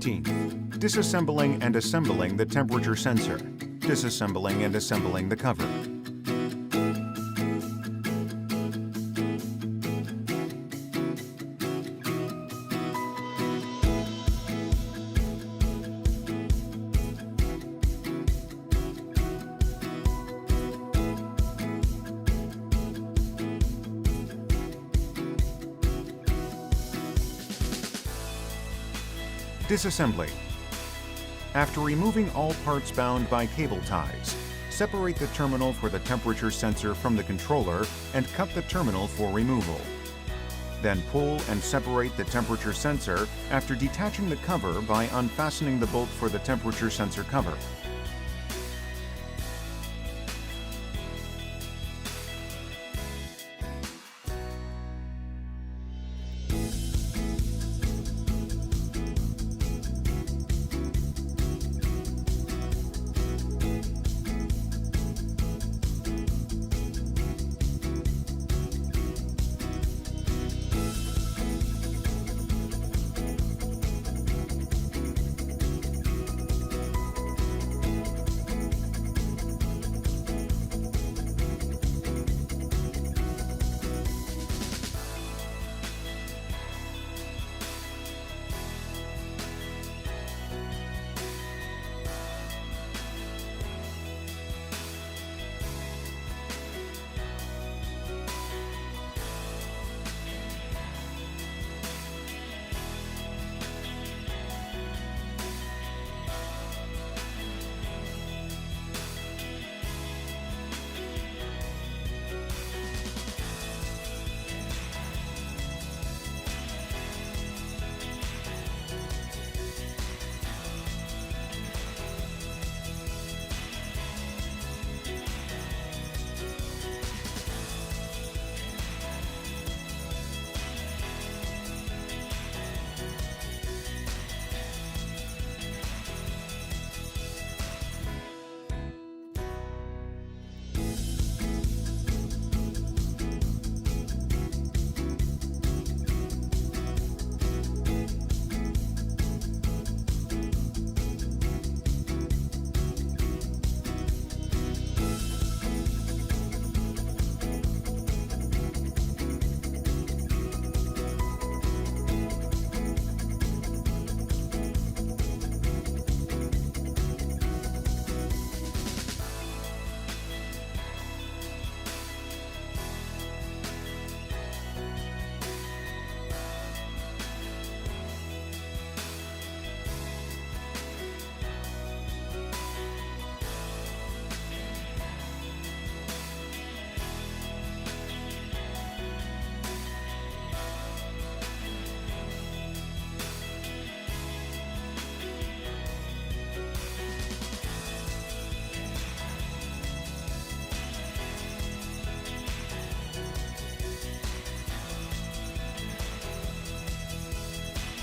13. Disassembling and assembling the temperature sensor. Disassembling and assembling the cover. Disassembly. After removing all parts bound by cable ties, separate the terminal for the temperature sensor from the controller and cut the terminal for removal. Then pull and separate the temperature sensor after detaching the cover by unfastening the bolt for the temperature sensor cover.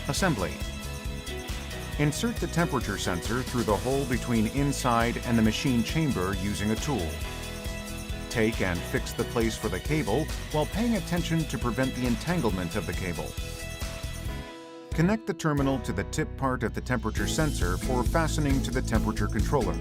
Assembly. Insert the temperature sensor through the hole between inside and the machine chamber using a tool. Take and fix the place for the cable while paying attention to prevent the entanglement of the cable. Connect the terminal to the tip part of the temperature sensor for fastening to the temperature controller.